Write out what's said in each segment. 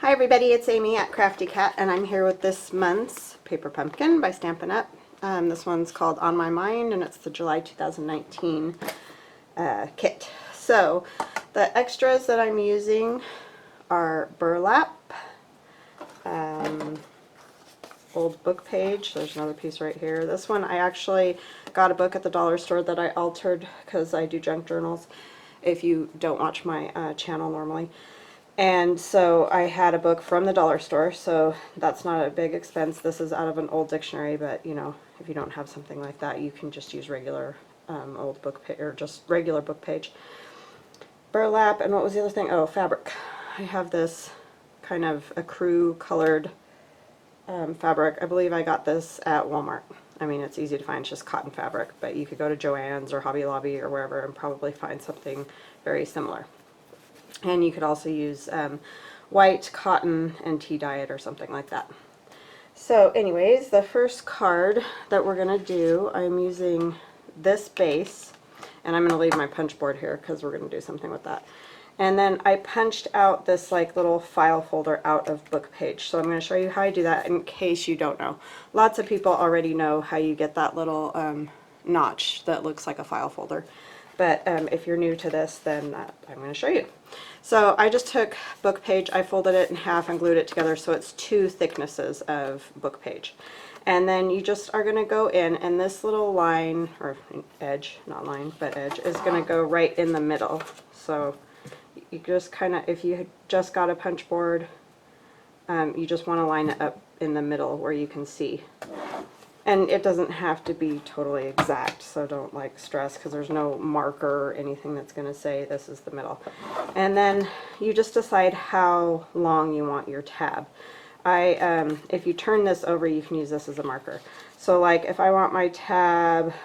Hi everybody, it's Amy at Crafty Cat, and I'm here with this month's Paper Pumpkin by Stampin' Up. This one's called On My Mind, and it's the July 2019 kit. So, the extras that I'm using are burlap, old book page. There's another piece right here. This one, I actually got a book at the dollar store that I altered because I do junk journals, if you don't watch my channel normally. And so I had a book from the dollar store, so that's not a big expense. This is out of an old dictionary, but you know, if you don't have something like that, you can just use regular old book page, or just regular book page. Burlap, and what was the other thing? Oh, fabric. I have this kind of ecru colored fabric. I believe I got this at Walmart. I mean, it's easy to find, it's just cotton fabric, but you could go to Joann's or Hobby Lobby or wherever and probably find something very similar. And you could also use white cotton and tea dye it or something like that. So anyways, the first card that we're going to do, I'm using this base, and I'm going to leave my punch board here because we're going to do something with that. And then I punched out this like little file folder out of book page. So I'm going to show you how I do that in case you don't know. Lots of people already know how you get that little notch that looks like a file folder. But if you're new to this, then I'm going to show you. So I just took book page, I folded it in half and glued it together so it's two thicknesses of book page. And then you just are going to go in, and this little line, or edge, not line, but edge, is going to go right in the middle. So you just kind of, if you just got a punch board, you just want to line it up in the middle where you can see. And it doesn't have to be totally exact, so don't like stress because there's no marker or anything that's going to say this is the middle. And then you just decide how long you want your tab. If you turn this over, you can use this as a marker. So like if I want my tab,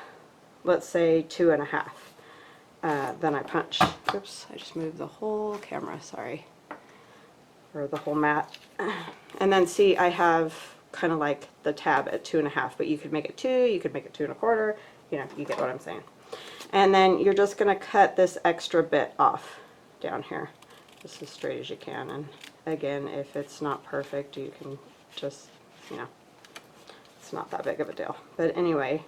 let's say 2.5, then I punch. Oops, I just moved the whole camera, sorry. Or the whole mat. And then see, I have kind of like the tab at 2.5, but you could make it 2, you could make it 2.25, you know, you get what I'm saying. And then you're just going to cut this extra bit off down here, just as straight as you can. And again, if it's not perfect, you can just, you know, it's not that big of a deal. But anyway,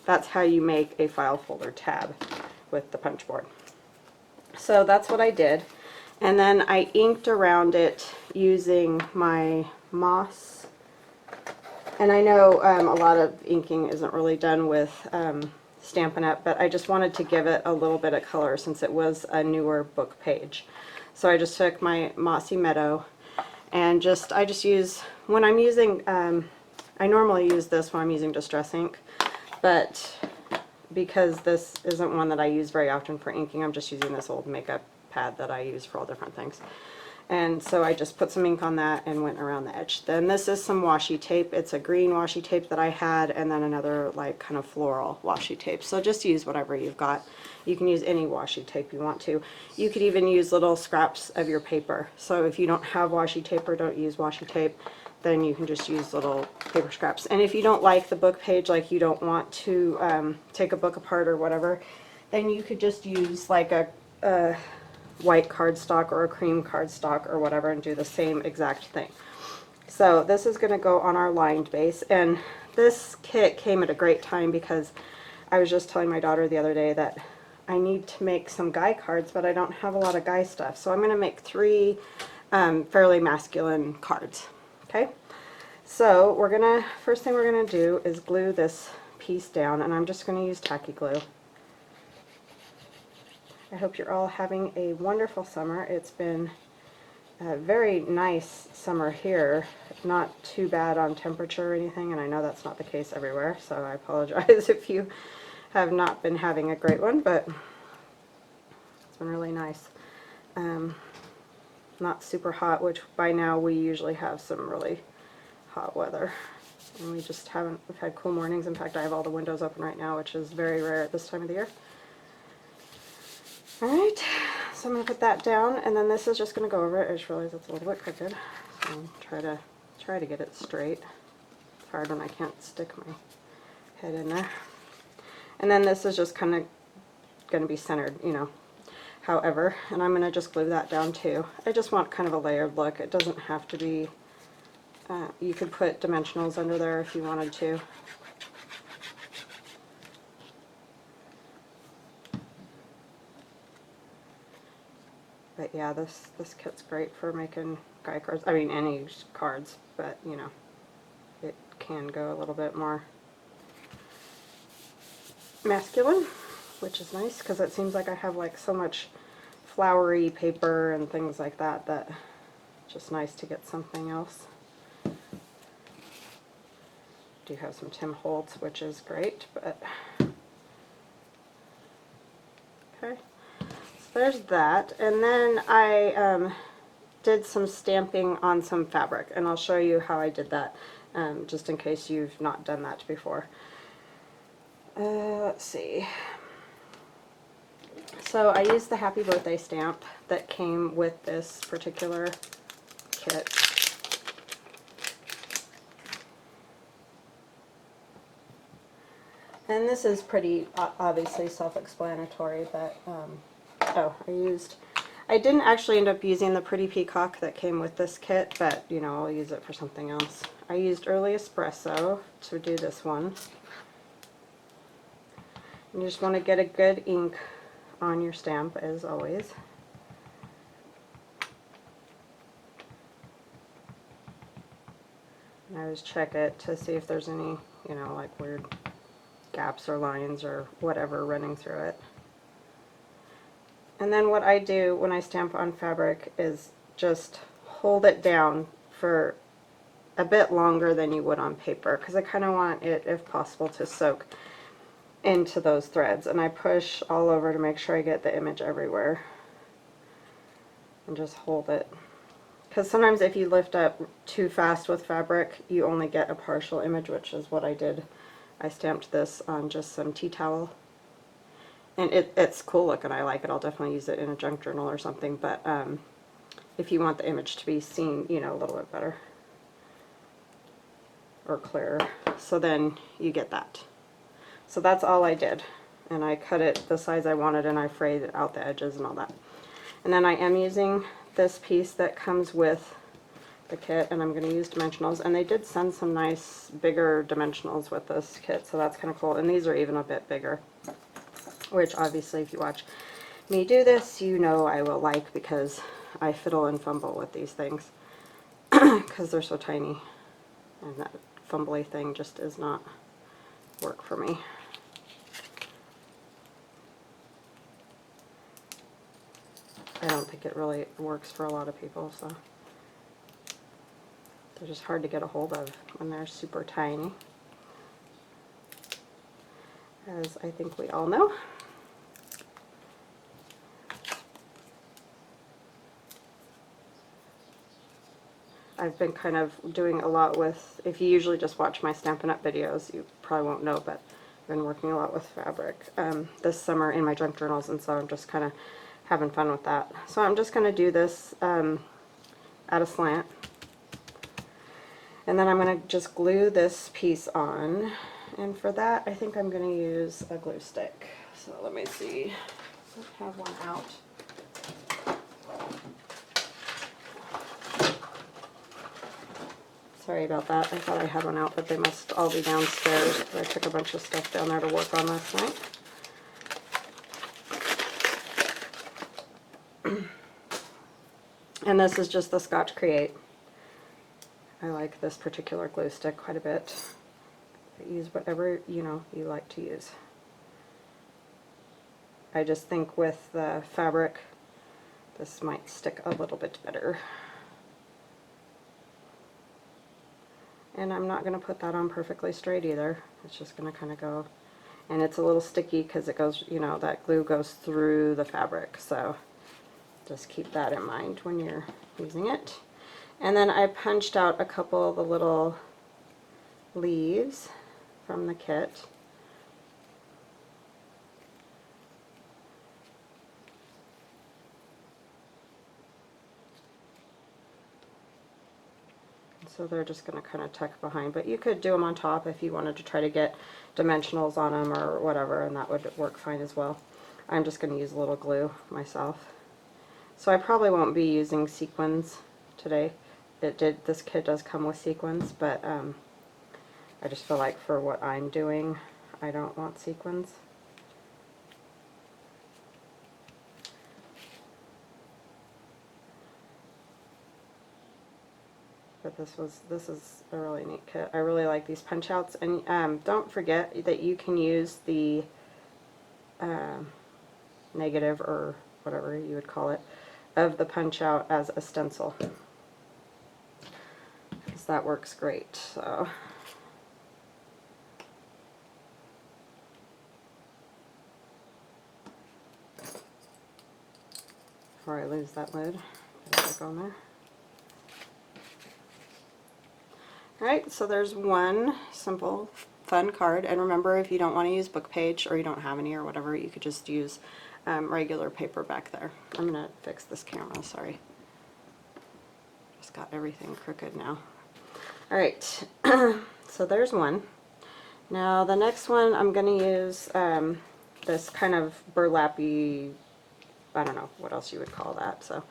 that's how you make a file folder tab with the punch board. So that's what I did. And then I inked around it using my moss. And I know a lot of inking isn't really done with Stampin' Up, but I just wanted to give it a little bit of color since it was a newer book page. So I just took my Mossy Meadow and I just use, when I'm using, I normally use this when I'm using Distress ink, but because this isn't one that I use very often for inking, I'm just using this old makeup pad that I use for all different things. And so I just put some ink on that and went around the edge. Then this is some washi tape. It's a green washi tape that I had, and then another like kind of floral washi tape. So just use whatever you've got. You can use any washi tape you want to. You could even use little scraps of your paper. So if you don't have washi tape or don't use washi tape, then you can just use little paper scraps. And if you don't like the book page, like you don't want to take a book apart or whatever, then you could just use like a white cardstock or a cream cardstock or whatever and do the same exact thing. So this is going to go on our lined base, and this kit came at a great time because I was just telling my daughter the other day that I need to make some guy cards, but I don't have a lot of guy stuff. So I'm going to make 3 fairly masculine cards. Okay, so first thing we're going to do is glue this piece down, and I'm just going to use tacky glue. I hope you're all having a wonderful summer. It's been a very nice summer here. Not too bad on temperature or anything, and I know that's not the case everywhere, so I apologize if you have not been having a great one, but it's been really nice. Not super hot, which by now we usually have some really hot weather. And we've had cool mornings. In fact, I have all the windows open right now, which is very rare at this time of the year. Alright, so I'm going to put that down, and then this is just going to go over it. I just realized it's a little bit crooked, so I'll try to get it straight. It's hard when I can't stick my head in there. And then this is just kind of going to be centered, you know. however, and I'm going to just glue that down too. I just want kind of a layered look. It doesn't have to be, you could put dimensionals under there if you wanted to. But yeah, this kit's great for making guy cards. I mean, any cards, but you know, it can go a little bit more masculine, which is nice because it seems like I have like so much flowery paper and things like that that it's just nice to get something else. Do have some Tim Holtz, which is great, but okay. So there's that, and then I did some stamping on some fabric, and I'll show you how I did that, just in case you've not done that before. Let's see. So I used the Happy Birthday stamp that came with this particular kit. And this is pretty obviously self-explanatory, but I didn't actually end up using the Pretty Peacock that came with this kit, but you know, I'll use it for something else. I used Early Espresso to do this one. You just want to get a good ink on your stamp, as always. And I always check it to see if there's any, you know, like weird gaps or lines or whatever running through it. And then what I do when I stamp on fabric is just hold it down for a bit longer than you would on paper, because I kind of want it, if possible, to soak into those threads. And I push all over to make sure I get the image everywhere. And just hold it. Because sometimes if you lift up too fast with fabric, you only get a partial image, which is what I did. I stamped this on just some tea towel. And it's cool looking, I like it. I'll definitely use it in a junk journal or something, but if you want the image to be seen, you know, a little bit better or clearer, so then you get that. So that's all I did, and I cut it the size I wanted, and I frayed out the edges and all that. And then I am using this piece that comes with the kit, and I'm going to use dimensionals, and they did send some nice bigger dimensionals with this kit, so that's kind of cool. And these are even a bit bigger, which obviously if you watch me do this, you know I will like, because I fiddle and fumble with these things because they're so tiny, and that fumbly thing just does not work for me. I don't think it really works for a lot of people, so they're just hard to get a hold of when they're super tiny, as I think we all know. I've been kind of doing a lot with, if you usually just watch my Stampin' Up! Videos, you probably won't know, but I've been working a lot with fabric this summer in my junk journals, and so I'm just kind of having fun with that. So I'm just going to do this at a slant, and then I'm going to just glue this piece on, and for that I think I'm going to use a glue stick. So let me see, I have one out. Sorry about that. I thought I had one out, but they must all be downstairs. I took a bunch of stuff down there to work on last night. And this is just the Scotch Create. I like this particular glue stick quite a bit. Use whatever, you know, you like to use. I just think with the fabric, this might stick a little bit better. And I'm not going to put that on perfectly straight either. It's just going to kind of go, and it's a little sticky because it goes, you know, that glue goes through the fabric, so just keep that in mind when you're using it. And then I punched out a couple of the little leaves from the kit. So they're just going to kind of tuck behind, but you could do them on top if you wanted to try to get dimensionals on them or whatever, and that would work fine as well. I'm just going to use a little glue myself. So I probably won't be using sequins today. This kit does come with sequins, but I just feel like for what I'm doing, I don't want sequins. But this is a really neat kit. I really like these punch outs, and don't forget that you can use the negative, or whatever you would call it, of the punch out as a stencil, because that works great. So before I lose that lid, get it back on there. Alright, so there's one simple fun card, and remember, if you don't want to use book page or you don't have any or whatever, you could just use regular paper back there. I'm going to fix this camera, sorry. Just got everything crooked now. Alright, so there's one. Now the next one I'm going to use this kind of burlappy, I don't know what else you would call that. So,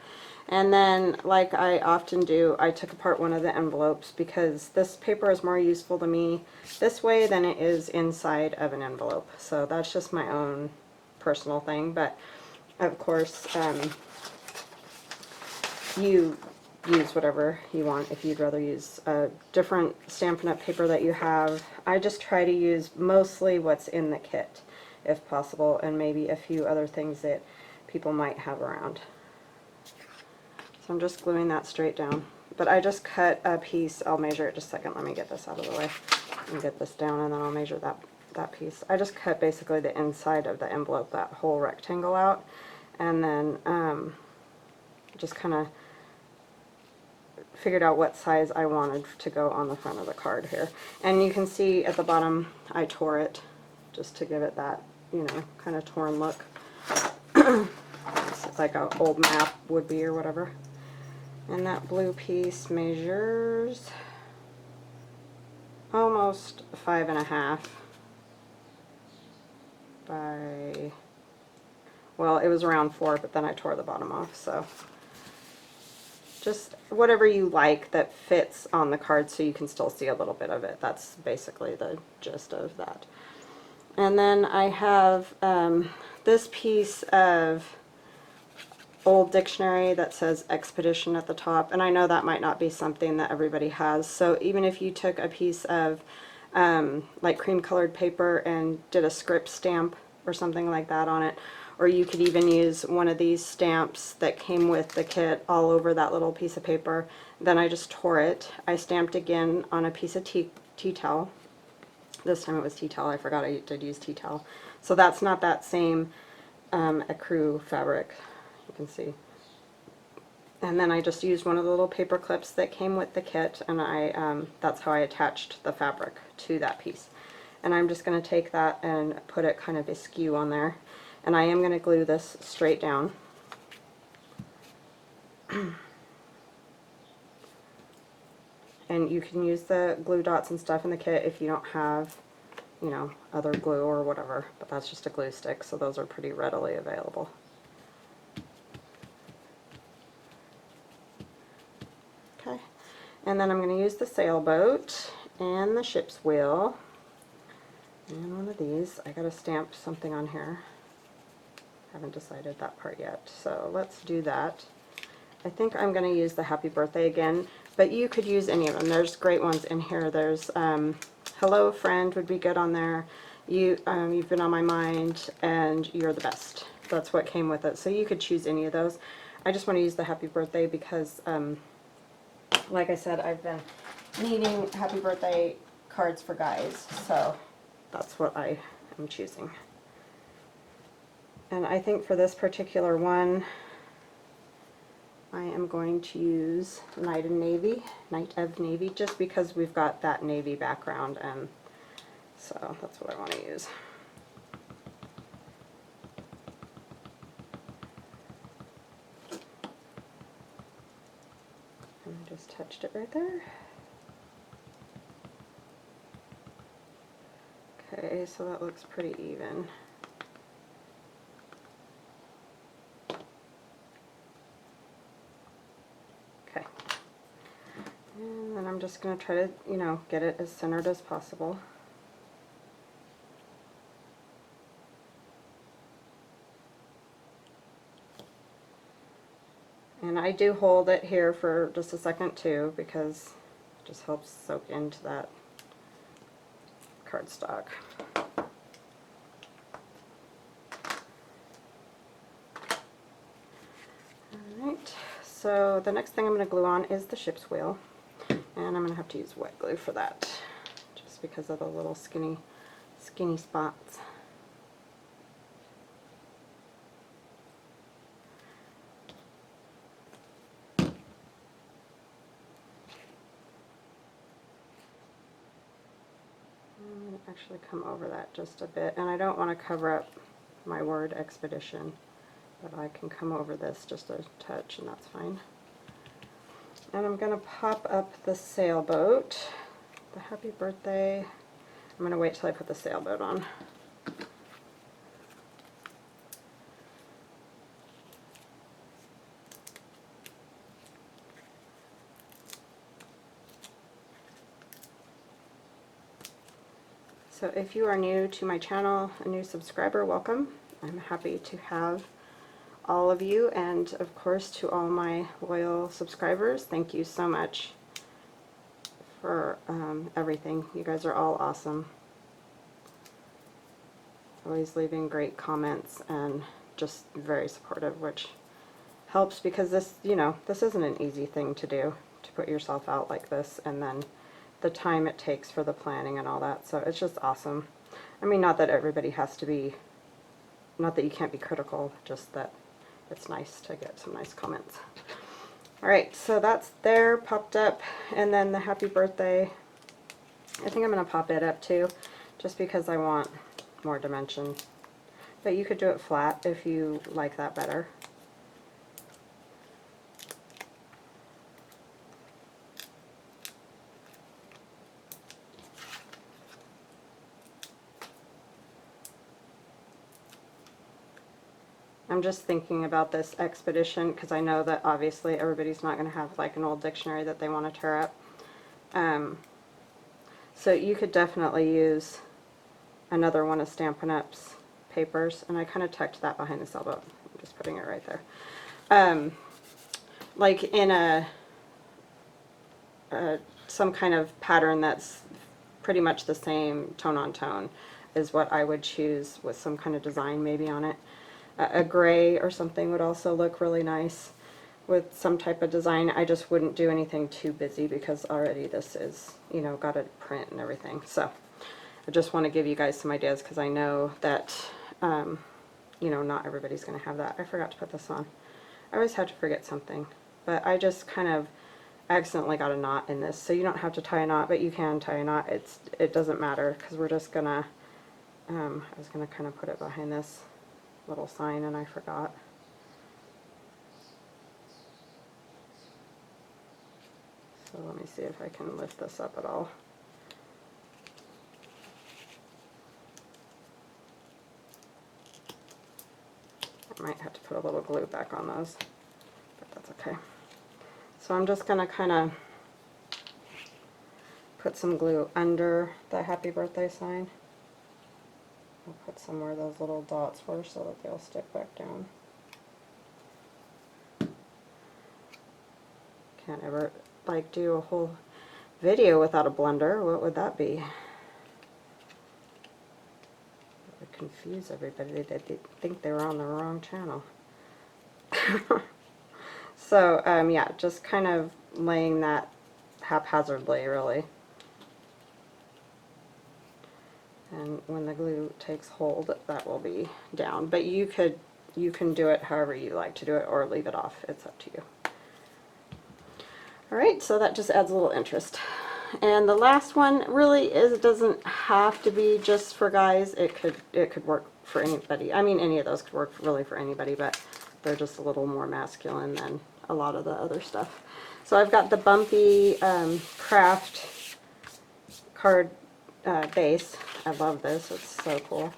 and then, like I often do, I took apart one of the envelopes because this paper is more useful to me this way than it is inside of an envelope. So that's just my own personal thing, but of course you use whatever you want. If you'd rather use a different Stampin' Up! Paper that you have, I just try to use mostly what's in the kit if possible, and maybe a few other things that people might have around. So I'm just gluing that straight down. But I just cut a piece. I'll measure it just a second. Let me get this out of the way and get this down, and then I'll measure that piece. I just cut basically the inside of the envelope, that whole rectangle out, and then just kind of figured out what size I wanted to go on the front of the card here. And you can see at the bottom I tore it just to give it that, you know, kind of torn look. It's like an old map would be or whatever. And that blue piece measures almost 5.5 by, well, it was around 4, but then I tore the bottom off. So just whatever you like that fits on the card so you can still see a little bit of it. That's basically the gist of that. And then I have this piece of old dictionary that says Expedition at the top, and I know that might not be something that everybody has, so even if you took a piece of like cream colored paper and did a script stamp or something like that on it, or you could even use one of these stamps that came with the kit all over that little piece of paper. Then I just tore it. I stamped again on a piece of tea towel. This time it was tea towel. I forgot I did use tea towel. So that's not that same ecru fabric, you can see. And then I just used one of the little paper clips that came with the kit, and that's how I attached the fabric to that piece. And I'm just going to take that and put it kind of askew on there. And I am going to glue this straight down. And you can use the glue dots and stuff in the kit if you don't have, you know, other glue or whatever, but that's just a glue stick, so those are pretty readily available. Okay, and then I'm going to use the sailboat and the ship's wheel and one of these. I gotta stamp something on here. Haven't decided that part yet, so let's do that. I think I'm going to use the Happy Birthday again, but you could use any of them. There's great ones in here. There's Hello Friend would be good on there. You've been on my mind, and You're the Best. That's what came with it, so you could choose any of those. I just want to use the Happy Birthday because like I said, I've been needing Happy Birthday cards for guys, so that's what I am choosing. And I think for this particular one, I am going to use Night of Navy, just because we've got that navy background, and so that's what I want to use. And I just touched it right there. Okay, so that looks pretty even. Okay. And then I'm just going to try to, you know, get it as centered as possible. And I do hold it here for just a second too, because it just helps soak into that cardstock. Alright, so the next thing I'm going to glue on is the ship's wheel. And I'm going to have to use wet glue for that, just because of the little skinny spots. I'm going to actually come over that just a bit, and I don't want to cover up my word expedition, but I can come over this just a touch, and that's fine. And I'm going to pop up the sailboat, the happy birthday. I'm going to wait till I put the sailboat on. So if you are new to my channel, a new subscriber, welcome. I'm happy to have all of you, and of course to all my loyal subscribers, thank you so much for everything. You guys are all awesome. Always leaving great comments and just very supportive, which helps, because this, you know, this isn't an easy thing to do, to put yourself out like this, and then the time it takes for the planning and all that. So it's just awesome. I mean, not that everybody has to be, not that you can't be critical, just that it's nice to get some nice comments. Alright, so that's there, popped up, and then the happy birthday, I think I'm going to pop it up too, just because I want more dimension. But you could do it flat if you like that better. I'm just thinking about this expedition because I know that obviously everybody's not going to have like an old dictionary that they want to tear up. So you could definitely use another one of Stampin' Up's papers, and I kind of tucked that behind the sailboat. I'm just putting it right there. Like in a some kind of pattern that's pretty much the same tone on tone is what I would choose, with some kind of design maybe on it. A gray or something would also look really nice with some type of design. I just wouldn't do anything too busy because already this is, you know, got a print and everything. So I just want to give you guys some ideas because I know that, you know, not everybody's going to have that. I forgot to put this on. I always have to forget something, but I just kind of accidentally got a knot in this. So you don't have to tie a knot, but you can tie a knot. It doesn't matter because we're just going to, I was going to kind of put it behind this little sign and I forgot. So let me see if I can lift this up at all. I might have to put a little glue back on those, but that's okay. So I'm just going to kind of put some glue under the happy birthday sign. I'll put somewhere those little dots were so that they'll stick back down. Can't ever like do a whole video without a blender. What would that be? It would confuse everybody. They'd think they were on the wrong channel. So yeah, just kind of laying that haphazardly, really. And when the glue takes hold, that will be down. But you can do it however you like to do it, or leave it off. It's up to you. Alright, so that just adds a little interest. And the last one really is, it doesn't have to be just for guys. It could work for anybody. I mean, any of those could work really for anybody, but they're just a little more masculine than a lot of the other stuff. So I've got the Bumpy Craft card base. I love this. It's so cool.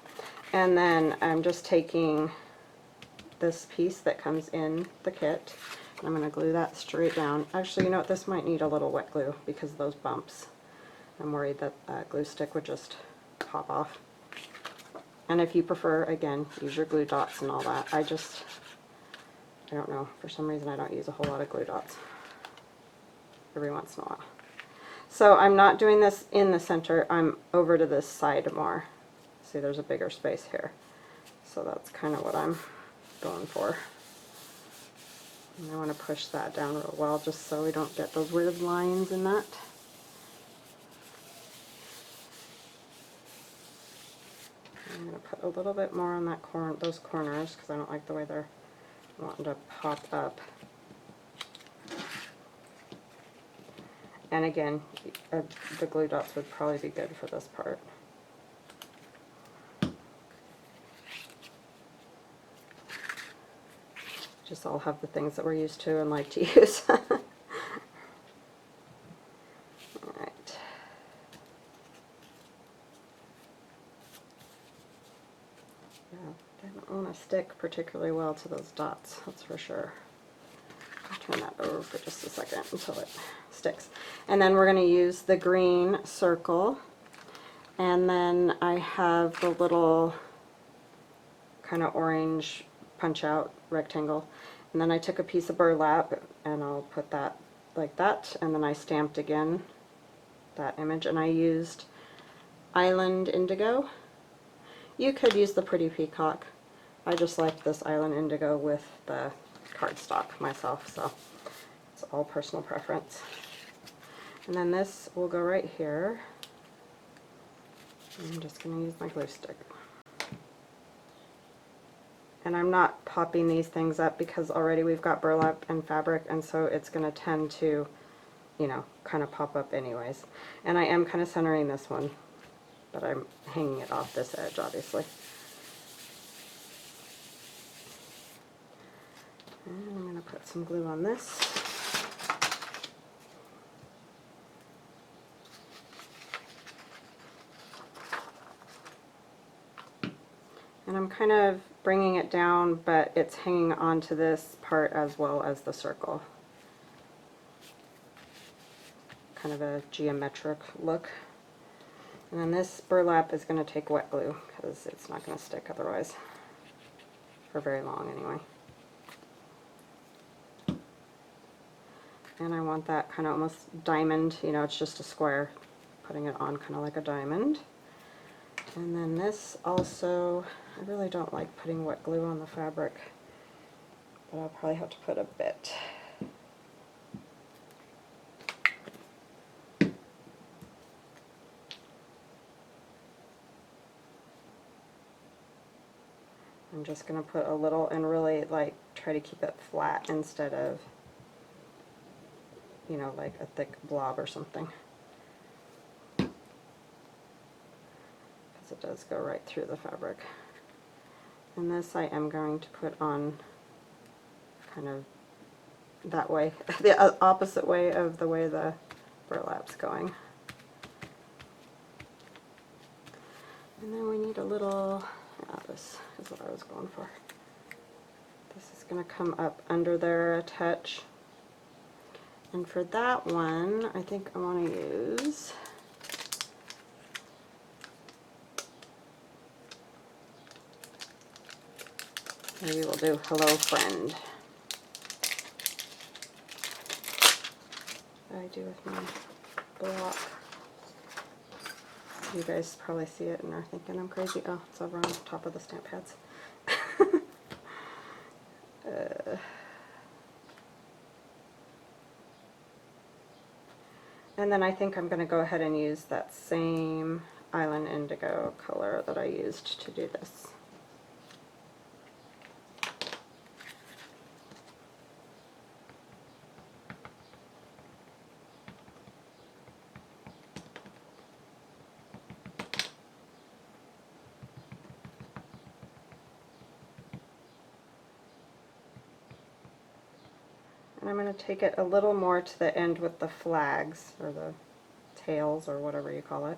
And then I'm just taking this piece that comes in the kit. I'm going to glue that straight down. Actually, you know what, this might need a little wet glue because of those bumps. I'm worried that glue stick would just pop off. And if you prefer, again, use your glue dots and all that. I don't know, for some reason I don't use a whole lot of glue dots every once in a while. So I'm not doing this in the center, I'm over to this side more. See, there's a bigger space here. So that's kind of what I'm going for. And I want to push that down real well just so we don't get those weird lines in that. I'm going to put a little bit more on that those corners because I don't like the way they're wanting to pop up. And again, the glue dots would probably be good for this part. Just all have the things that we're used to and like to use. Alright. Yeah, didn't want to stick particularly well to those dots, that's for sure. I'll turn that over for just a second until it sticks. And then we're going to use the green circle. And then I have the little kind of orange punch out rectangle. And then I took a piece of burlap and I'll put that like that. And then I stamped again that image. And I used Island Indigo. You could use the Pretty Peacock. I just like this Island Indigo with the cardstock myself, so it's all personal preference. And then this will go right here. I'm just going to use my glue stick. And I'm not popping these things up because already we've got burlap and fabric, and so it's going to tend to, you know, kind of pop up anyways. And I am kind of centering this one, but I'm hanging it off this edge, obviously. And I'm going to put some glue on this. And I'm kind of bringing it down, but it's hanging onto this part as well as the circle. Kind of a geometric look. And then this burlap is going to take wet glue because it's not going to stick otherwise, for very long anyway. And I want that kind of almost diamond, you know, it's just a square, putting it on kind of like a diamond. And then this also, I really don't like putting wet glue on the fabric, but I'll probably have to put a bit. I'm just going to put a little and really like try to keep it flat instead of, you know, like a thick blob or something. Because it does go right through the fabric. And this I am going to put on kind of that way, the opposite way of the way the burlap's going. And then we need a little, this is what I was going for. This is going to come up under there a touch. And for that one, I think I want to use maybe we'll do Hello Friend. What do I do with my block? You guys probably see it and are thinking I'm crazy. Oh, it's over on top of the stamp pads. And then I think I'm going to go ahead and use that same Island Indigo color that I used to do this. And I'm going to take it a little more to the end with the flags, or the tails, or whatever you call it.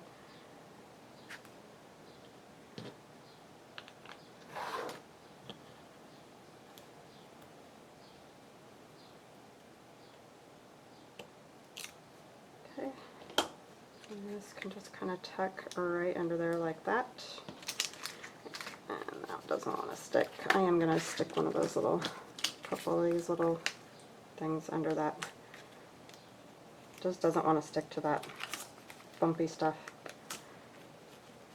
And this can just kind of tuck right under there like that. And that doesn't want to stick. I am going to stick one of those little, couple of these little things under that. Just doesn't want to stick to that bumpy stuff.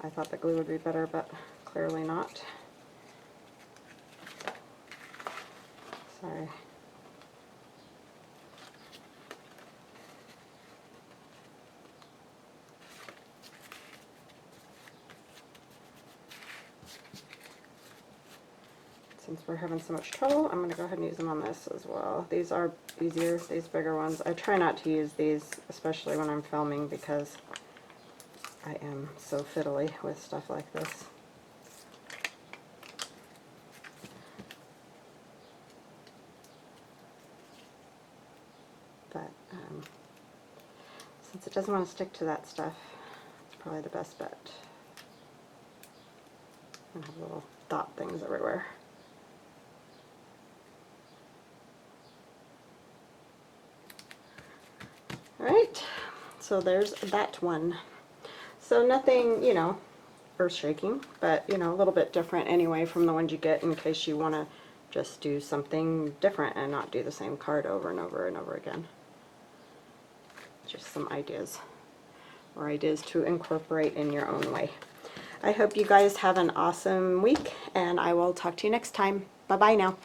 I thought the glue would be better, but clearly not. Sorry. Since we're having so much trouble, I'm going to go ahead and use them on this as well. These are easier, these bigger ones. I try not to use these, especially when I'm filming, because I am so fiddly with stuff like this. But since it doesn't want to stick to that stuff, it's probably the best bet. I have little dot things everywhere. Alright, so there's that one. So nothing, you know, earth-shaking, but, you know, a little bit different anyway from the ones you get in case you want to just do something different and not do the same card over and over and over again. Just some ideas, or ideas to incorporate in your own way. I hope you guys have an awesome week, and I will talk to you next time. Bye-bye now.